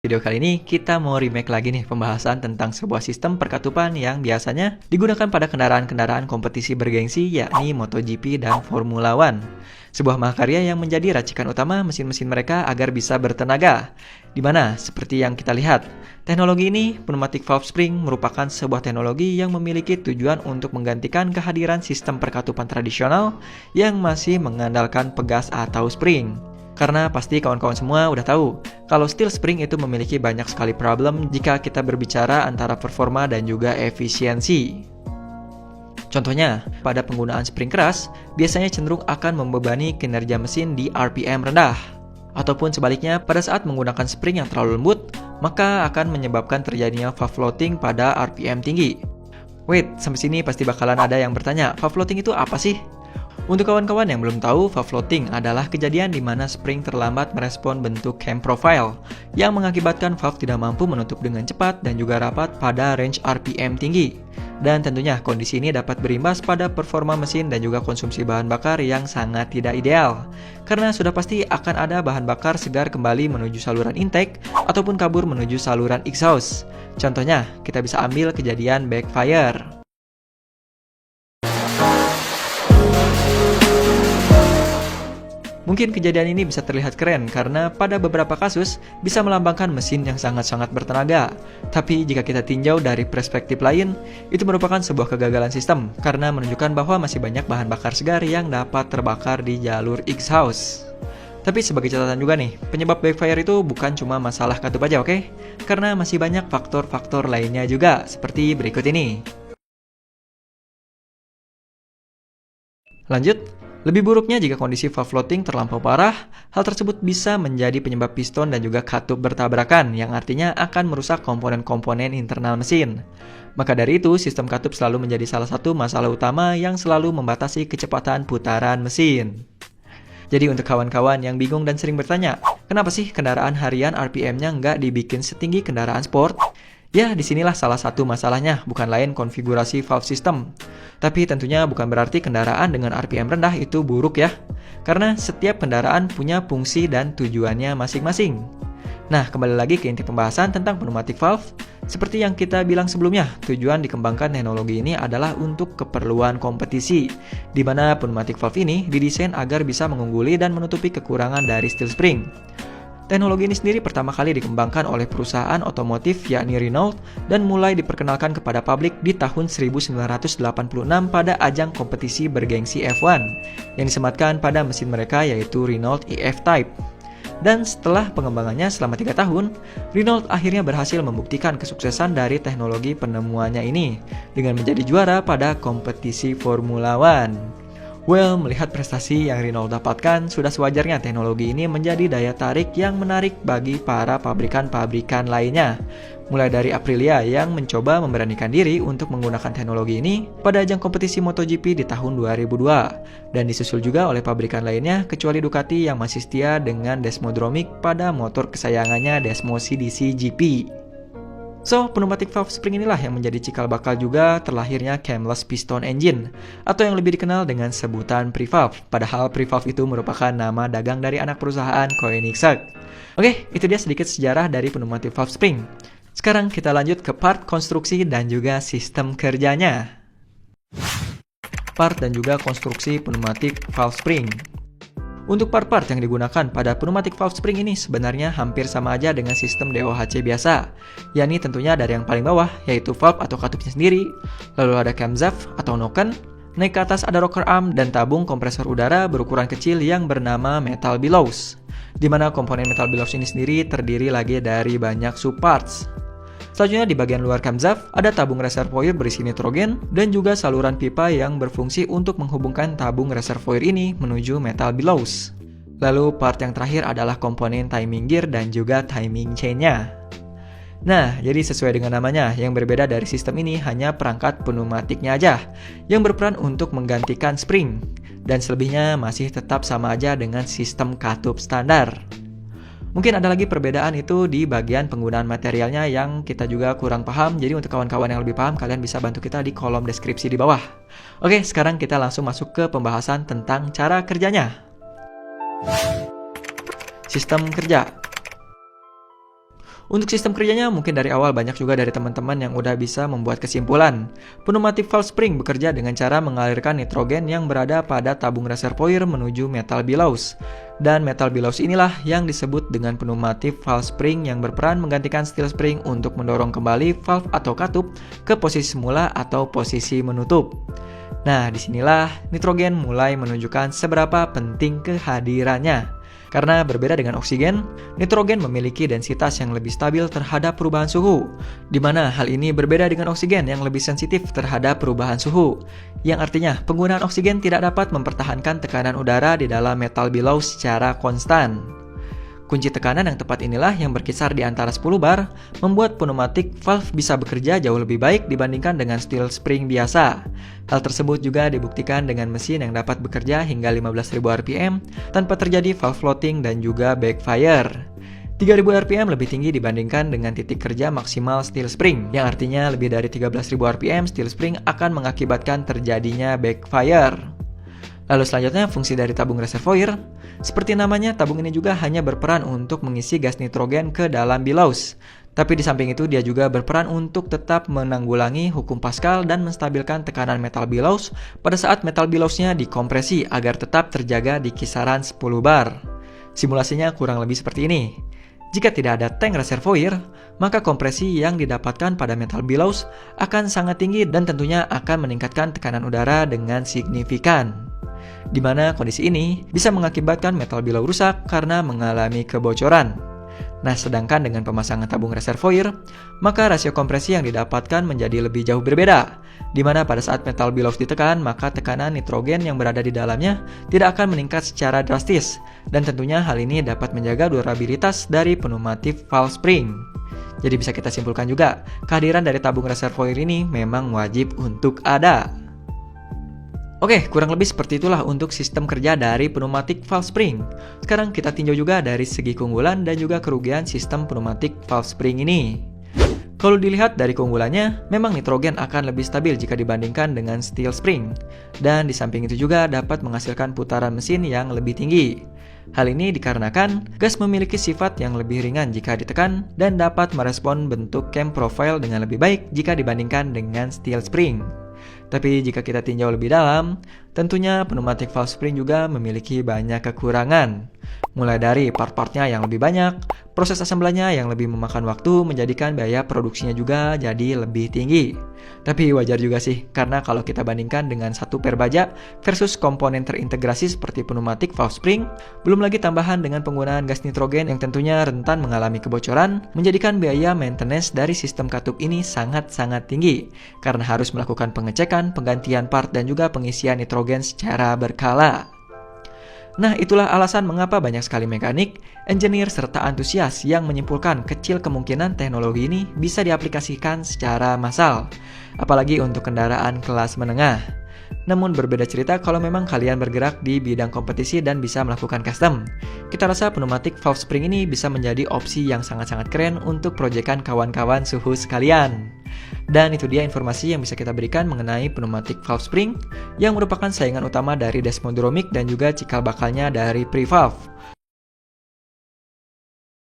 Video kali ini kita mau remake lagi nih pembahasan tentang sebuah sistem perkatupan yang biasanya digunakan pada kendaraan-kendaraan kompetisi bergengsi yakni MotoGP dan Formula One. Sebuah mahakarya yang menjadi racikan utama mesin-mesin mereka agar bisa bertenaga. Di mana, seperti yang kita lihat, teknologi ini, pneumatic valve spring, merupakan sebuah teknologi yang memiliki tujuan untuk menggantikan kehadiran sistem perkatupan tradisional yang masih mengandalkan pegas atau spring. Karena pasti kawan-kawan semua udah tahu, kalau steel spring itu memiliki banyak sekali problem jika kita berbicara antara performa dan juga efisiensi. Contohnya, pada penggunaan spring keras, biasanya cenderung akan membebani kinerja mesin di RPM rendah. Ataupun sebaliknya, pada saat menggunakan spring yang terlalu lembut, maka akan menyebabkan terjadinya valve floating pada RPM tinggi. Wait, sampai sini pasti bakalan ada yang bertanya, valve floating itu apa sih? Untuk kawan-kawan yang belum tahu, valve floating adalah kejadian di mana spring terlambat merespon bentuk cam profile yang mengakibatkan valve tidak mampu menutup dengan cepat dan juga rapat pada range RPM tinggi. Dan tentunya kondisi ini dapat berimbas pada performa mesin dan juga konsumsi bahan bakar yang sangat tidak ideal. Karena sudah pasti akan ada bahan bakar segar kembali menuju saluran intake ataupun kabur menuju saluran exhaust. Contohnya, kita bisa ambil kejadian backfire. Mungkin kejadian ini bisa terlihat keren karena pada beberapa kasus bisa melambangkan mesin yang sangat-sangat bertenaga. Tapi jika kita tinjau dari perspektif lain, itu merupakan sebuah kegagalan sistem karena menunjukkan bahwa masih banyak bahan bakar segar yang dapat terbakar di jalur exhaust. Tapi sebagai catatan juga nih, penyebab backfire itu bukan cuma masalah katup aja, oke? Karena masih banyak faktor-faktor lainnya juga, seperti berikut ini. Lanjut. Lebih buruknya jika kondisi valve floating terlampau parah, hal tersebut bisa menjadi penyebab piston dan juga katup bertabrakan, yang artinya akan merusak komponen-komponen internal mesin. Maka dari itu, sistem katup selalu menjadi salah satu masalah utama yang selalu membatasi kecepatan putaran mesin. Jadi untuk kawan-kawan yang bingung dan sering bertanya, kenapa sih kendaraan harian RPM-nya nggak dibikin setinggi kendaraan sport? Ya, disinilah salah satu masalahnya, bukan lain konfigurasi valve system. Tapi tentunya bukan berarti kendaraan dengan RPM rendah itu buruk ya. Karena setiap kendaraan punya fungsi dan tujuannya masing-masing. Nah, kembali lagi ke inti pembahasan tentang pneumatic valve. Seperti yang kita bilang sebelumnya, tujuan dikembangkan teknologi ini adalah untuk keperluan kompetisi, di mana pneumatic valve ini didesain agar bisa mengungguli dan menutupi kekurangan dari steel spring. Teknologi ini sendiri pertama kali dikembangkan oleh perusahaan otomotif yakni Renault dan mulai diperkenalkan kepada publik di tahun 1986 pada ajang kompetisi bergengsi F1 yang disematkan pada mesin mereka yaitu Renault EF-Type. Dan setelah pengembangannya selama 3 tahun, Renault akhirnya berhasil membuktikan kesuksesan dari teknologi penemuannya ini dengan menjadi juara pada kompetisi Formula One. Well, melihat prestasi yang Renault dapatkan, sudah sewajarnya teknologi ini menjadi daya tarik yang menarik bagi para pabrikan-pabrikan lainnya. Mulai dari Aprilia yang mencoba memberanikan diri untuk menggunakan teknologi ini pada ajang kompetisi MotoGP di tahun 2002. Dan disusul juga oleh pabrikan lainnya kecuali Ducati yang masih setia dengan Desmodromic pada motor kesayangannya Desmo CDC GP. So, pneumatic valve spring inilah yang menjadi cikal bakal juga terlahirnya camless piston engine, atau yang lebih dikenal dengan sebutan pre-valve, padahal pre-valve itu merupakan nama dagang dari anak perusahaan Koenigsegg. Oke, itu dia sedikit sejarah dari pneumatic valve spring. Sekarang kita lanjut ke part konstruksi dan juga sistem kerjanya. Part dan juga konstruksi pneumatic valve spring. Untuk part-part yang digunakan pada pneumatic valve spring ini sebenarnya hampir sama aja dengan sistem DOHC biasa, yakni tentunya dari yang paling bawah yaitu valve atau katupnya sendiri, lalu ada camshaft atau noken, naik ke atas ada rocker arm dan tabung kompresor udara berukuran kecil yang bernama metal bellows, di mana komponen metal bellows ini sendiri terdiri lagi dari banyak subparts. Selanjutnya di bagian luar camshaft ada tabung reservoir berisi nitrogen dan juga saluran pipa yang berfungsi untuk menghubungkan tabung reservoir ini menuju metal bellows. Lalu part yang terakhir adalah komponen timing gear dan juga timing chain-nya. Nah, jadi sesuai dengan namanya, yang berbeda dari sistem ini hanya perangkat pneumatiknya aja yang berperan untuk menggantikan spring, dan selebihnya masih tetap sama aja dengan sistem katup standar. Mungkin ada lagi perbedaan itu di bagian penggunaan materialnya yang kita juga kurang paham. Jadi untuk kawan-kawan yang lebih paham, kalian bisa bantu kita di kolom deskripsi di bawah. Oke, sekarang kita langsung masuk ke pembahasan tentang cara kerjanya. Sistem kerja. Untuk sistem kerjanya, mungkin dari awal banyak juga dari teman-teman yang udah bisa membuat kesimpulan. Pneumatic valve spring bekerja dengan cara mengalirkan nitrogen yang berada pada tabung reservoir menuju metal bellows. Dan metal bellows inilah yang disebut dengan pneumatic valve spring yang berperan menggantikan steel spring untuk mendorong kembali valve atau katup ke posisi semula atau posisi menutup. Nah, disinilah nitrogen mulai menunjukkan seberapa penting kehadirannya. Karena berbeda dengan oksigen, nitrogen memiliki densitas yang lebih stabil terhadap perubahan suhu, di mana hal ini berbeda dengan oksigen yang lebih sensitif terhadap perubahan suhu, yang artinya penggunaan oksigen tidak dapat mempertahankan tekanan udara di dalam metal bellows secara konstan. Kunci tekanan yang tepat inilah yang berkisar di antara 10 bar, membuat pneumatic valve bisa bekerja jauh lebih baik dibandingkan dengan steel spring biasa. Hal tersebut juga dibuktikan dengan mesin yang dapat bekerja hingga 15.000 rpm tanpa terjadi valve floating dan juga backfire. 3.000 rpm lebih tinggi dibandingkan dengan titik kerja maksimal steel spring, yang artinya lebih dari 13.000 rpm steel spring akan mengakibatkan terjadinya backfire. Lalu selanjutnya fungsi dari tabung reservoir. Seperti namanya, tabung ini juga hanya berperan untuk mengisi gas nitrogen ke dalam bellows. Tapi di samping itu dia juga berperan untuk tetap menanggulangi hukum Pascal dan menstabilkan tekanan metal bellows pada saat metal bellowsnya dikompresi agar tetap terjaga di kisaran 10 bar. Simulasinya kurang lebih seperti ini. Jika tidak ada tank reservoir, maka kompresi yang didapatkan pada metal bellows akan sangat tinggi dan tentunya akan meningkatkan tekanan udara dengan signifikan. Di mana kondisi ini bisa mengakibatkan metal bellows rusak karena mengalami kebocoran. Nah, sedangkan dengan pemasangan tabung reservoir, maka rasio kompresi yang didapatkan menjadi lebih jauh berbeda, di mana pada saat metal bellows ditekan, maka tekanan nitrogen yang berada di dalamnya tidak akan meningkat secara drastis, dan tentunya hal ini dapat menjaga durabilitas dari pneumatic valve spring. Jadi bisa kita simpulkan juga, kehadiran dari tabung reservoir ini memang wajib untuk ada. Oke, kurang lebih seperti itulah untuk sistem kerja dari pneumatic valve spring. Sekarang kita tinjau juga dari segi keunggulan dan juga kerugian sistem pneumatic valve spring ini. Kalau dilihat dari keunggulannya, memang nitrogen akan lebih stabil jika dibandingkan dengan steel spring. Dan di samping itu juga dapat menghasilkan putaran mesin yang lebih tinggi. Hal ini dikarenakan gas memiliki sifat yang lebih ringan jika ditekan dan dapat merespon bentuk cam profile dengan lebih baik jika dibandingkan dengan steel spring. Tapi jika kita tinjau lebih dalam, tentunya pneumatic valve spring juga memiliki banyak kekurangan. Mulai dari part-partnya yang lebih banyak, proses assemblanya yang lebih memakan waktu menjadikan biaya produksinya juga jadi lebih tinggi. Tapi wajar juga sih, karena kalau kita bandingkan dengan satu per baja versus komponen terintegrasi seperti pneumatic valve spring, belum lagi tambahan dengan penggunaan gas nitrogen yang tentunya rentan mengalami kebocoran, menjadikan biaya maintenance dari sistem katup ini sangat-sangat tinggi, karena harus melakukan pengecekan, penggantian part, dan juga pengisian nitrogen secara berkala. Nah, itulah alasan mengapa banyak sekali mekanik, engineer, serta antusias yang menyimpulkan kecil kemungkinan teknologi ini bisa diaplikasikan secara massal, apalagi untuk kendaraan kelas menengah. Namun berbeda cerita kalau memang kalian bergerak di bidang kompetisi dan bisa melakukan custom. Kita rasa pneumatic valve spring ini bisa menjadi opsi yang sangat-sangat keren untuk proyekan kawan-kawan suhu sekalian. Dan itu dia informasi yang bisa kita berikan mengenai pneumatic valve spring yang merupakan saingan utama dari Desmodromic dan juga cikal bakalnya dari Prevalve.